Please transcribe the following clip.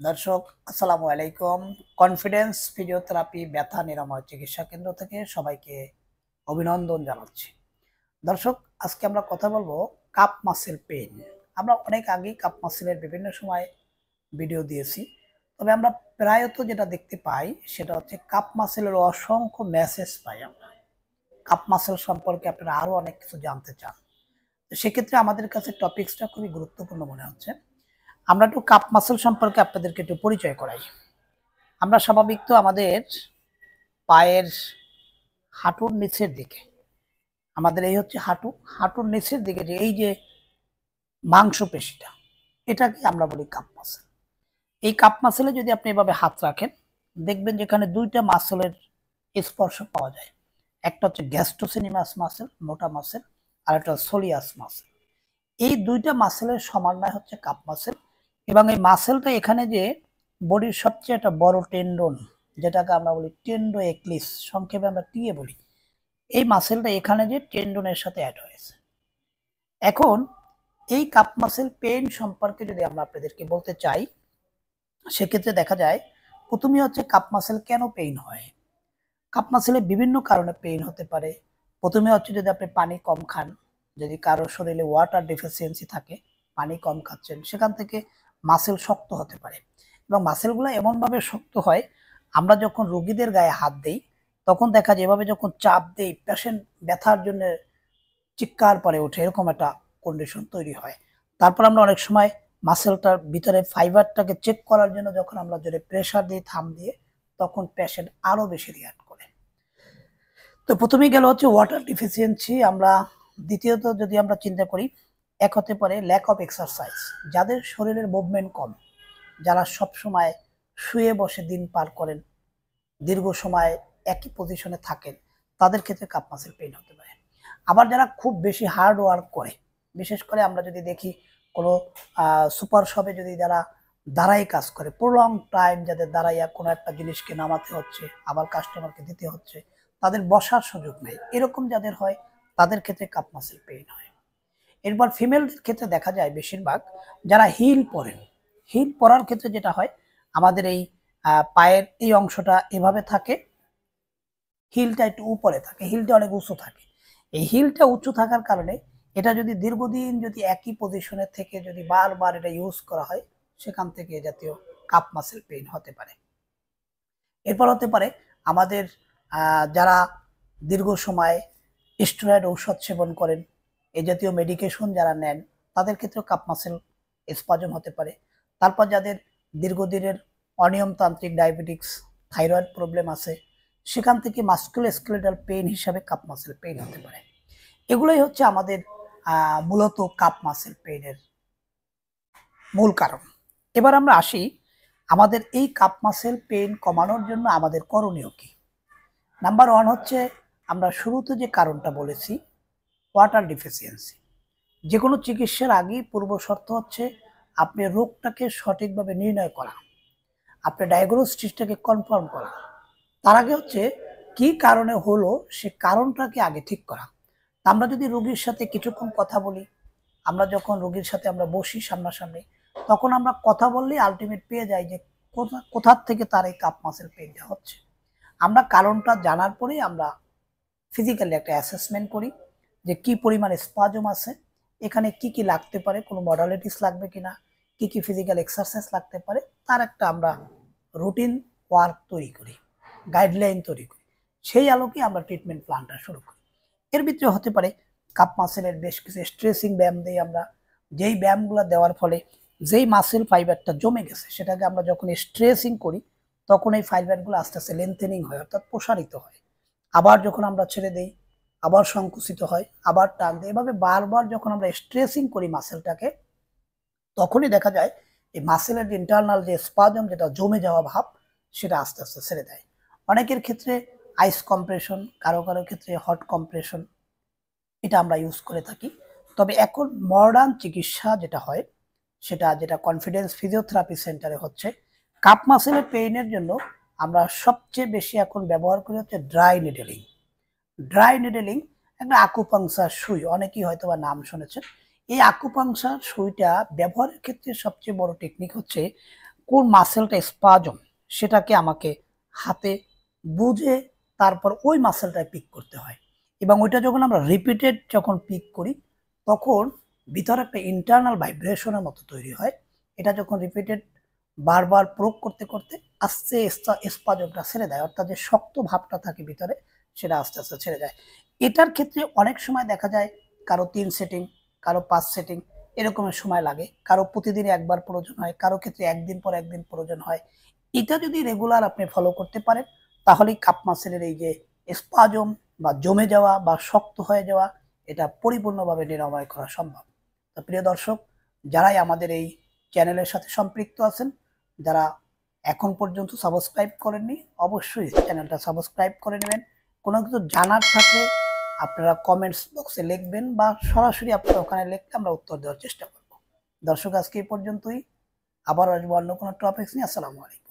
দর্শক আসসালামু আলাইকুম। কনফিডেন্স ফিজিওথেরাপি ব্যথা নিরাময় চিকিৎসা কেন্দ্র থেকে সবাইকে অভিনন্দন জানাচ্ছি। দর্শক, আজকে আমরা কথা বলবো কাপ মাসেল পেইন। আমরা অনেক আগেই কাপ মাসেলের বিভিন্ন সময় ভিডিও দিয়েছি। তবে আমরা প্রায়ত যেটা দেখতে পাই সেটা হচ্ছে কাপ মাসেলের অসংখ্য মেসেজ পাই আমরা। কাপ মাসেল সম্পর্কে আপনারা আরো অনেক কিছু জানতে চান। তো সেক্ষেত্রে আমাদের কাছে টপিকসটা খুবই গুরুত্বপূর্ণ মনে হচ্ছে। আমরা একটু কাপ মাসেল সম্পর্কে আপনাদেরকে একটু পরিচয় করাই। আমরা স্বাভাবিক তো আমাদের পায়ের হাঁটুর নিচের দিকে, আমাদের এই হচ্ছে হাঁটু, হাঁটুর নিচের দিকে যে এই যে মাংসপেশিটা, এটাকে আমরা বলি কাপ মাসেল। এই কাপ মাসেলে যদি আপনি এভাবে হাত রাখেন, দেখবেন যেখানে দুইটা মাসেলের স্পর্শ পাওয়া যায়। একটা হচ্ছে গ্যাস্ট্রোসিনিমাস মাসেল, মোটা মাসেল, আর একটা সোলিয়াস মাসেল। এই দুইটা মাসেলের সমন্বয় হচ্ছে কাপ মাসেল। এবং এই মাসেলটা এখানে যে বডির সবচেয়ে একটা বড় টেন্ডন, যেটাকে আমরা বলি টেন্ডো এক্লিস, সংক্ষেপে আমরা টিএ বলি, এই মাসেলটা এখানে যে টেন্ডনের সাথে অ্যাড হয়েছে। এখন এই কাপ মাসেল পেইন সম্পর্কে যদি আমরা আপনাদেরকে বলতে চাই, সেক্ষেত্রে দেখা যায় প্রথমে হচ্ছে কাপ মাসেল কেন পেইন হয়। কাপ মাসেলে বিভিন্ন কারণে পেইন হতে পারে। প্রথমে হচ্ছে যদি আপনি পানি কম খান, যদি কারো শরীরে ওয়াটার ডেফিসিয়েন্সি থাকে, পানি কম খাচ্ছেন, সেখান থেকে মাসেল শক্ত হতে পারে। এবং মাসেলগুলো এমনভাবে শক্ত হয়, আমরা যখন রোগীদের গায়ে হাত দেই তখন দেখা যায় এভাবে যখন চাপ দেই, পেশেন্ট ব্যথার জন্য চিৎকার পরে ওঠে, এরকম একটা কন্ডিশন তৈরি হয়। তারপর আমরা অনেক সময় মাসেলটার ভিতরে ফাইবারটাকে চেক করার জন্য যখন আমরা জোরে প্রেসার দিই থাম দিয়ে, তখন পেশেন্ট আরো বেশি রিয়াক্ট করে। তো প্রথমেই গেল হচ্ছে ওয়াটার ডিফিসিয়েন্সি। আমরা দ্বিতীয়ত যদি আমরা চিন্তা করি, এক হতে পারে ল্যাক অফ এক্সারসাইজ। যাদের শরীরের মুভমেন্ট কম, যারা সব সময় শুয়ে বসে দিন পার করেন, দীর্ঘ সময় একই পজিশনে থাকেন, তাদের ক্ষেত্রে কাপ মাসেল পেইন হতে পারে। আবার যারা খুব বেশি হার্ড ওয়ার্ক করে, বিশেষ করে আমরা যদি দেখি কোনো সুপার শপে যদি যারা দাঁড়াই কাজ করে, প্রলং টাইম যাদের দাঁড়াইয়া কোনো একটা জিনিসকে নামাতে হচ্ছে, আবার কাস্টমারকে দিতে হচ্ছে, তাদের বসার সুযোগ নেই, এরকম যাদের হয় তাদের ক্ষেত্রে কাপ মাসেল পেইন হয়। এরপর ফিমেলদের ক্ষেত্রে দেখা যায় বেশিরভাগ যারা হিল পরেন, হিল পরার ক্ষেত্রে যেটা হয়, আমাদের এই পায়ের এই অংশটা এভাবে থাকে, হিলটা একটু উপরে থাকে, হিলটা অনেক উঁচু থাকে। এই হিলটা উঁচু থাকার কারণে এটা যদি দীর্ঘদিন যদি একই পজিশনে থেকে যদি বারবার এটা ইউজ করা হয়, সেখান থেকে এ জাতীয় কাপ মাসেল পেইন হতে পারে। এরপর হতে পারে আমাদের যারা দীর্ঘ সময় স্টেরয়েড ঔষধ সেবন করেন, এই জাতীয় মেডিকেশন যারা নেন, তাদের ক্ষেত্রেও কাপ মাসেল স্পাজম হতে পারে। তারপর যাদের দীর্ঘদিনের অনিয়মতান্ত্রিক ডায়াবেটিক্স, থাইরয়েড প্রবলেম আছে, সেখান থেকে মাস্কুলোস্কেলেটাল পেইন হিসাবে কাপ মাসেল পেইন হতে পারে। এগুলোই হচ্ছে আমাদের মূলত কাপ মাসেল পেইনের মূল কারণ। এবার আমরা আসি আমাদের এই কাপ মাসেল পেইন কমানোর জন্য আমাদের করণীয় কি। নাম্বার ওয়ান হচ্ছে, আমরা শুরুতে যে কারণটা বলেছি, ওয়াটার ডিফিসিয়েন্সি। যে কোনো চিকিৎসার আগেই পূর্ব শর্ত হচ্ছে আপনি রোগটাকে সঠিকভাবে নির্ণয় করা, আপনি ডায়াগনোসিসটাকে কনফার্ম করা। তার আগে হচ্ছে কি কারণে হলো সে কারণটাকে আগে ঠিক করা। আমরা যদি রোগীর সাথে কিছুক্ষণ কথা বলি, আমরা যখন রোগীর সাথে আমরা বসি সামনাসামনি, তখন আমরা কথা বললেই আলটিমেট পেয়ে যাই যে কোথা থেকে তার এই কাপ মাসেল পেইনটা হচ্ছে। আমরা কারণটা জানার পরেই আমরা ফিজিক্যালি একটা অ্যাসেসমেন্ট করি যে কি পরিমাণে স্পাজম আছে, এখানে কি কি লাগতে পারে, কোনো মডালিটিস লাগবে কিনা, কি কি ফিজিক্যাল এক্সারসাইজ লাগতে পারে, তার একটা আমরা রুটিন ওয়ার্ক তৈরি করি, গাইডলাইন তৈরি করি। সেই আলোকে আমরা ট্রিটমেন্ট প্ল্যানটা শুরু করি। এর ভিতরে হতে পারে কাপ মাসেলের বেশ কিছু স্ট্রেসিং ব্যায়াম দিই আমরা, যেই ব্যায়ামগুলো দেওয়ার ফলে যেই মাসেল ফাইবারটা জমে গেছে সেটাকে আমরা যখন স্ট্রেসিং করি, তখন এই ফাইবারগুলো আস্তে আস্তে লেন্থেনিং হয়, অর্থাৎ প্রসারিত হয়। আবার যখন আমরা ছেড়ে দেই, আবার সংকুচিত হয়, আবার টান দিই, এভাবে বারবার যখন আমরা স্ট্রেসিং করি মাসেলটাকে, তখনই দেখা যায় এই মাসেলের যে ইন্টারনাল যে স্পাজম, যেটা জমে যাওয়া ভাব, সেটা আস্তে আস্তে ছেড়ে দেয়। অনেকের ক্ষেত্রে আইস কম্প্রেশন, কারো কারো ক্ষেত্রে হট কম্প্রেশন, এটা আমরা ইউজ করে থাকি। তবে এখন মডার্ন চিকিৎসা যেটা হয়, সেটা যেটা কনফিডেন্স ফিজিওথেরাপি সেন্টারে হচ্ছে, কাপ মাসেলের পেইনের জন্য আমরা সবচেয়ে বেশি এখন ব্যবহার করি হচ্ছে ড্রাই নিডেলিং। ড্রাই নিডেলিং একটা আকুপাংচার সুই, অনেকেই হয়তো বা নাম শুনেছেন। এই আকুপাংচার সুইটা ব্যবহারের ক্ষেত্রে সবচেয়ে বড় টেকনিক হচ্ছে কোন মাসেলটা স্পাজম সেটাকে আমাকে হাতে বুঝে তারপর ওই মাসেলটায় পিক করতে হয়। এবং ওইটা যখন আমরা রিপিটেড যখন পিক করি তখন ভিতরে একটা ইন্টারনাল ভাইব্রেশনের মতো তৈরি হয়। এটা যখন রিপিটেড বারবার প্রয়োগ করতে করতে আস্তে স্পাজমটা ছেড়ে দেয়, অর্থাৎ যে শক্ত ভাবটা থাকে ভিতরে সেটা আস্তে আস্তে ছেড়ে যায়। এটার ক্ষেত্রে অনেক সময় দেখা যায় কারো 3 সেটিং, কারো 5 সেটিং এরকমের সময় লাগে, কারো প্রতিদিন একবার প্রয়োজন হয়, কারো ক্ষেত্রে একদিন পর একদিন প্রয়োজন হয়। এটা যদি রেগুলার আপনি ফলো করতে পারেন তাহলেই কাপ মাসেলের এই যে স্পাজম বা জমে যাওয়া বা শক্ত হয়ে যাওয়া এটা পরিপূর্ণভাবে নিরাময় করা সম্ভব। তো প্রিয় দর্শক, যারাই আমাদের এই চ্যানেলের সাথে সম্পৃক্ত আছেন, যারা এখন পর্যন্ত সাবস্ক্রাইব করেননি, অবশ্যই চ্যানেলটা সাবস্ক্রাইব করে নেবেন। কোনো কিছু জানার থাকলে আপনারা কমেন্টস বক্সে লিখবেন বা সরাসরি আপনারা ওখানে লিখলে আমরা উত্তর দেওয়ার চেষ্টা করব। দর্শক, আজকে এই পর্যন্তই। আবার আসবো অন্য কোনো টপিকস নিয়ে। আসসালামু আলাইকুম।